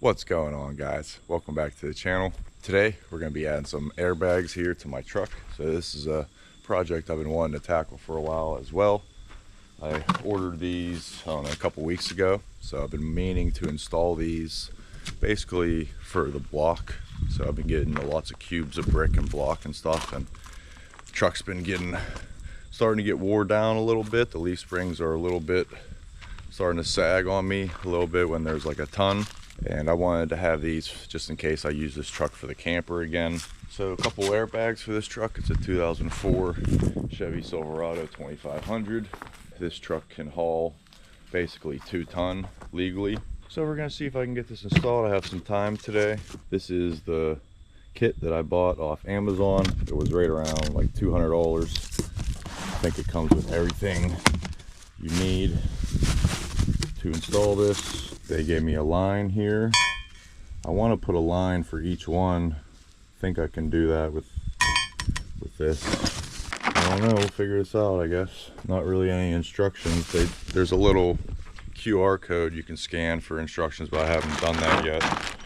What's going on, guys? Welcome back to the channel. Today we're going to be adding some airbags here to my truck. So this is a project I've been wanting to tackle for a while as well. I ordered these, I don't know, a couple weeks ago. So I've been meaning to install these basically for the block. So I've been getting lots of cubes of brick and block and stuff, and the truck's been starting to get wore down a little bit. The leaf springs are a little bit starting to sag on me a little bit when there's like a ton. And I wanted to have these just in case I use this truck for the camper again. So a couple airbags for this truck. It's a 2004 Chevy Silverado 2500. This truck can haul basically 2 ton legally. So we're gonna see if I can get this installed. I have some time today. This is the kit that I bought off Amazon. It was right around like $200. I think it comes with everything you need to install this. They gave me a line here. I want to put a line for each one. I think I can do that with this. I don't know, we'll figure this out, I guess. Not really any instructions. There's a little QR code you can scan for instructions, but I haven't done that yet.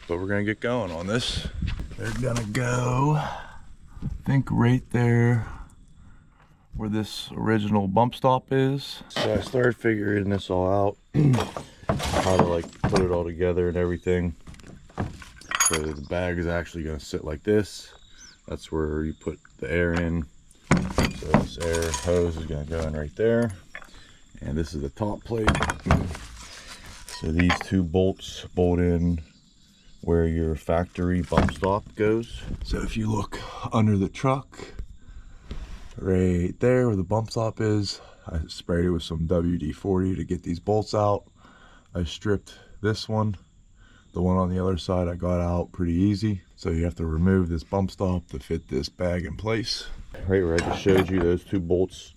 But we're gonna get going on this. They're gonna go, I think, right there where this original bump stop is. So I started figuring this all out. How to like put it all together and everything. So the bag is actually going to sit like this. That's where you put the air in. So this air hose is going to go in right there, and this is the top plate. So these 2 bolts bolt in where your factory bump stop goes. So if you look under the truck, right there where the bump stop is, I sprayed it with some WD-40 to get these bolts out. I stripped this one. The one on the other side I got out pretty easy. So you have to remove this bump stop to fit this bag in place. Right where I just showed you those 2 bolts,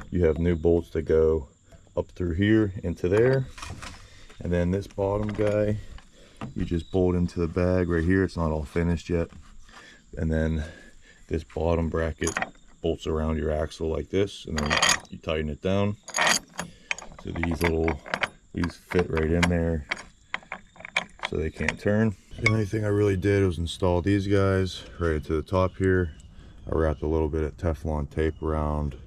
you have new bolts that go up through here into there. And then this bottom guy, you just bolt into the bag right here. It's not all finished yet. And then this bottom bracket bolts around your axle like this, and then you tighten it down. So these fit right in there so they can't turn. The only thing I really did was install these guys right into the top here. I wrapped a little bit of Teflon tape around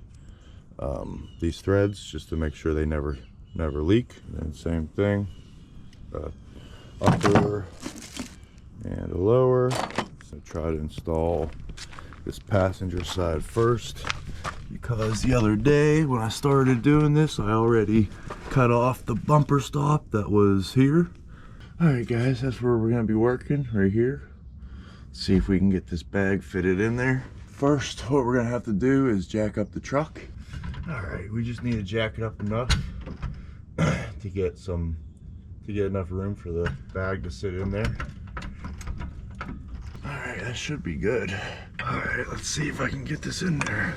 these threads just to make sure they never leak. And then same thing, upper and a lower. So try to install this passenger side first, because the other day when I started doing this, I already cut off the bumper stop that was here. Alright guys, that's where we're going to be working, right here. Let's see if we can get this bag fitted in there. First, what we're going to have to do is jack up the truck. Alright, we just need to jack it up enough to get enough room for the bag to sit in there. Alright, that should be good. Alright, let's see if I can get this in there.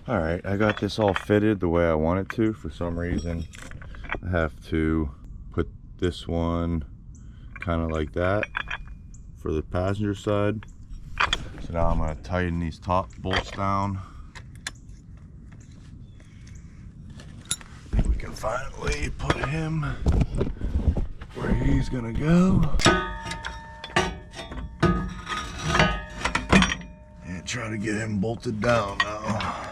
Alright, I got this all fitted the way I want it to. For some reason, I have to put this one kind of like that for the passenger side. So now I'm going to tighten these top bolts down. I think we can finally put him where he's gonna go. And try to get him bolted down now.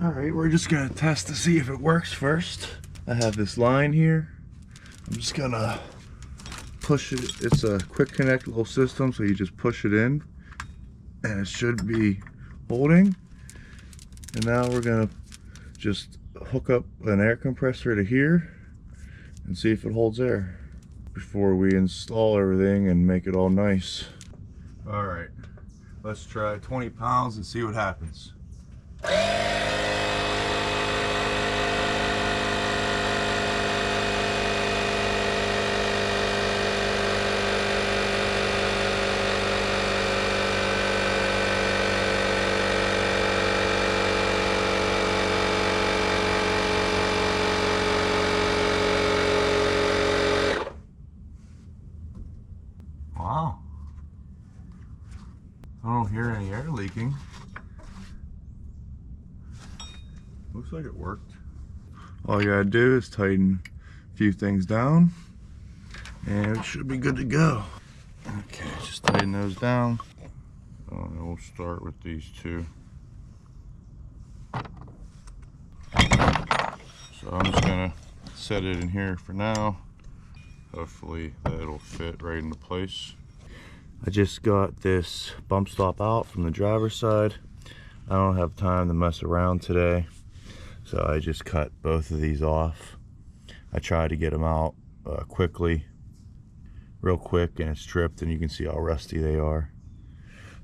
All right, we're just gonna test to see if it works first. I have this line here. I'm just gonna push it. It's a quick connect little system, so you just push it in and it should be holding. And now we're gonna just hook up an air compressor to here and see if it holds air before we install everything and make it all nice. All right, let's try 20 pounds and see what happens. Wow. I don't hear any air leaking. Looks like it worked. All you gotta do is tighten a few things down and it should be good to go. Okay, just tighten those down. And we'll start with these two. So I'm just gonna set it in here for now. Hopefully that'll fit right into place. I just got this bump stop out from the driver's side. I don't have time to mess around today, so I just cut both of these off. I tried to get them out quickly, real quick, and it's stripped and you can see how rusty they are.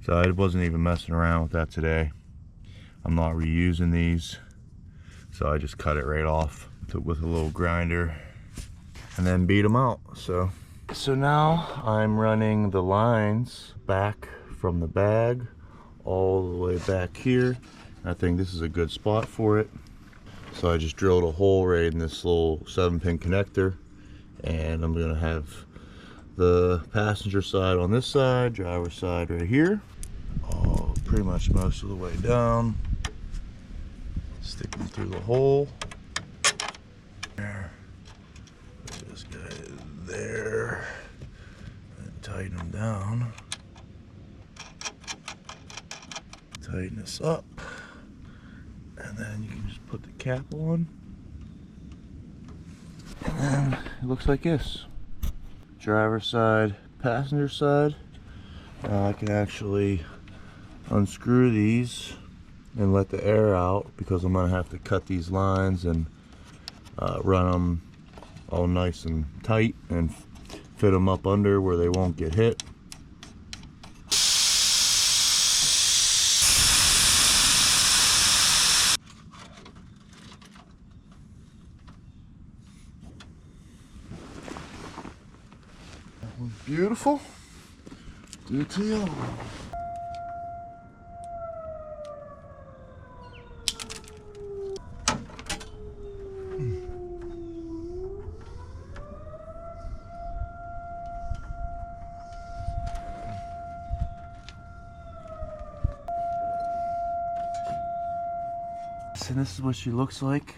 So I wasn't even messing around with that today. I'm not reusing these, so I just cut it right off with a little grinder and then beat them out. So now I'm running the lines back from the bag all the way back here. I think this is a good spot for it. So I just drilled a hole right in this little 7-pin connector, and I'm gonna have the passenger side on this side, driver side right here. Oh, pretty much most of the way down. Stick them through the hole. There. Put this guy there. And tighten them down. Tighten this up. And then you can just put the cap on. And then it looks like this. Driver side, passenger side. Now I can actually unscrew these and let the air out, because I'm gonna have to cut these lines and run them all nice and tight and fit them up under where they won't get hit. That one's beautiful. Do it to the other one. And this is what she looks like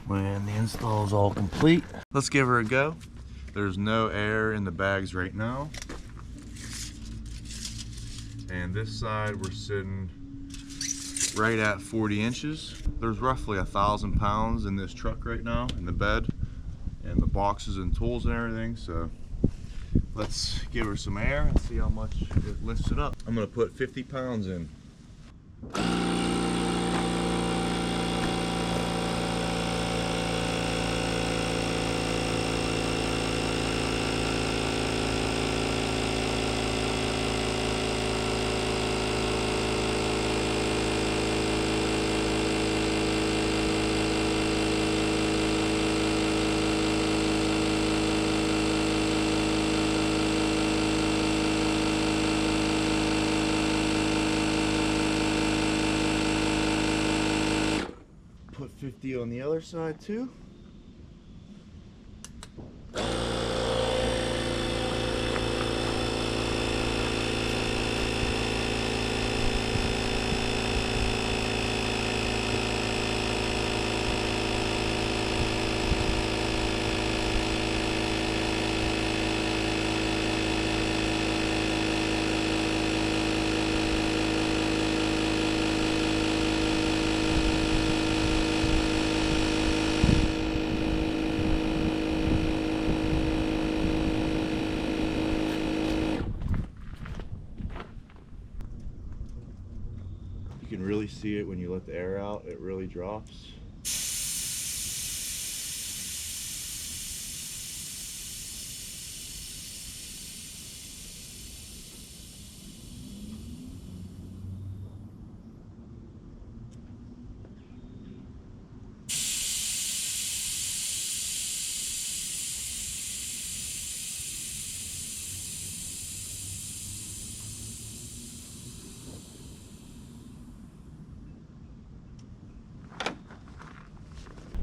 when the install is all complete. Let's give her a go. There's no air in the bags right now. And this side we're sitting right at 40 inches. There's roughly 1,000 pounds in this truck right now, in the bed and the boxes and tools and everything. So let's give her some air and see how much it lifts it up. I'm gonna put 50 pounds in. Put 50 on the other side too. can really see it when you let the air out. It really drops.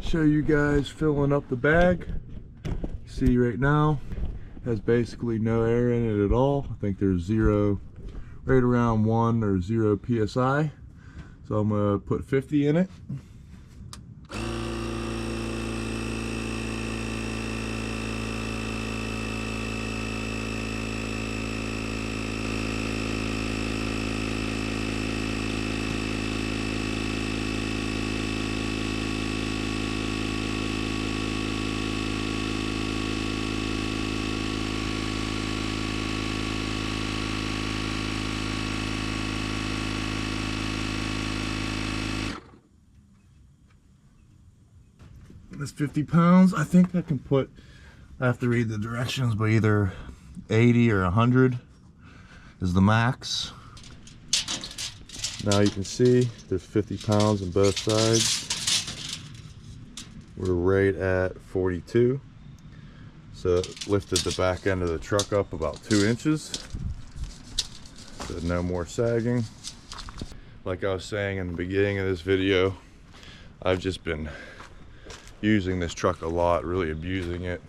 Show you guys filling up the bag. See right now has basically no air in it at all. I think there's zero, right around 1 or 0 psi. So I'm gonna put 50 in it. This 50 pounds, I think I can put, I have to read the directions, but either 80 or 100 is the max. Now you can see there's 50 pounds on both sides. We're right at 42. So it lifted the back end of the truck up about 2 inches. So no more sagging. Like I was saying in the beginning of this video, I've just been using this truck a lot, really abusing it.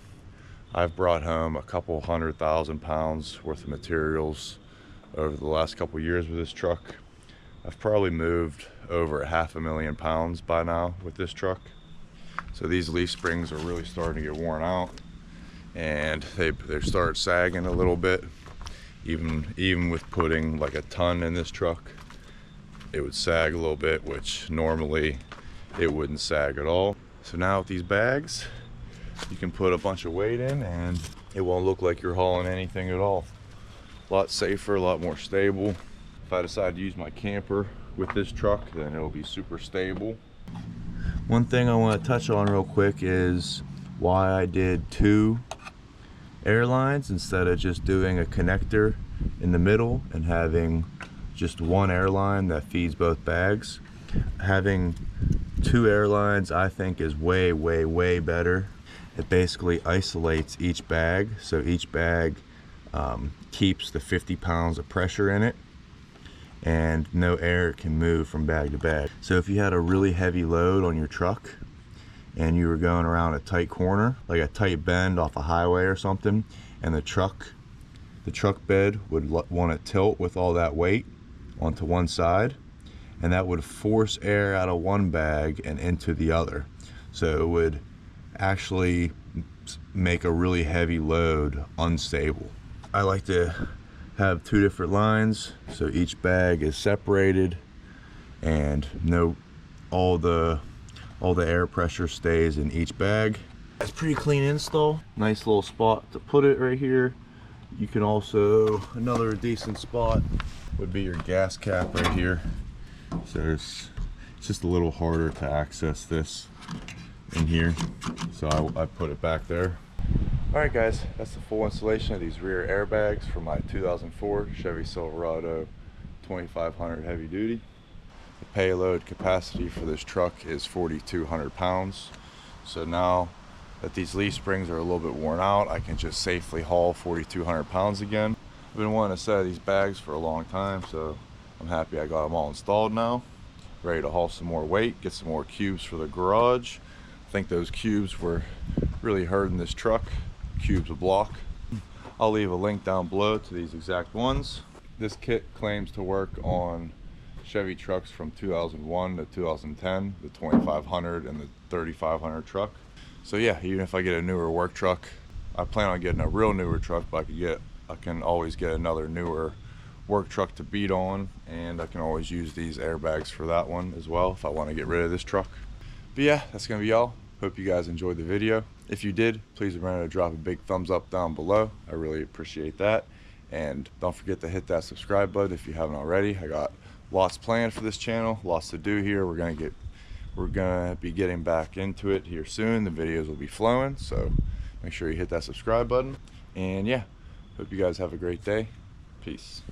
I've brought home a couple 100,000 pounds worth of materials over the last couple years with this truck. I've probably moved over 500,000 pounds by now with this truck. So these leaf springs are really starting to get worn out, and they start sagging a little bit. Even with putting like a ton in this truck, it would sag a little bit, which normally it wouldn't sag at all. So now with these bags, you can put a bunch of weight in and it won't look like you're hauling anything at all. A lot safer, a lot more stable. If I decide to use my camper with this truck, then it'll be super stable. One thing I want to touch on real quick is why I did 2 airlines instead of just doing a connector in the middle and having just one airline that feeds both bags. Having 2 airlines I think is way better. It basically isolates each bag, so each bag keeps the 50 pounds of pressure in it, and no air can move from bag to bag. So if you had a really heavy load on your truck and you were going around a tight corner, like a tight bend off a highway or something, and the truck bed would want to tilt with all that weight onto one side, and that would force air out of one bag and into the other. So it would actually make a really heavy load unstable. I like to have 2 different lines, so each bag is separated and all the air pressure stays in each bag. It's pretty clean install. Nice little spot to put it right here. You can also, another decent spot would be your gas cap right here. So it's just a little harder to access this in here, so I put it back there. Alright guys, that's the full installation of these rear airbags for my 2004 Chevy Silverado 2500 heavy duty. The payload capacity for this truck is 4,200 pounds. So now that these leaf springs are a little bit worn out, I can just safely haul 4,200 pounds again. I've been wanting to set these bags for a long time, so I'm happy I got them all installed now. Ready to haul some more weight, get some more cubes for the garage. I think those cubes were really hurting this truck. Cubes of block. I'll leave a link down below to these exact ones. This kit claims to work on Chevy trucks from 2001 to 2010, the 2500 and the 3500 truck. So yeah, even if I get a newer work truck, I plan on getting a real newer truck, but I can always get another newer work truck to beat on, and I can always use these airbags for that one as well if I want to get rid of this truck. But yeah, that's gonna be all. Hope you guys enjoyed the video. If you did, please remember to drop a big thumbs up down below. I really appreciate that. And don't forget to hit that subscribe button if you haven't already. I got lots planned for this channel, lots to do here. We're gonna be getting back into it here soon. The videos will be flowing, so make sure you hit that subscribe button. And yeah, hope you guys have a great day. Peace.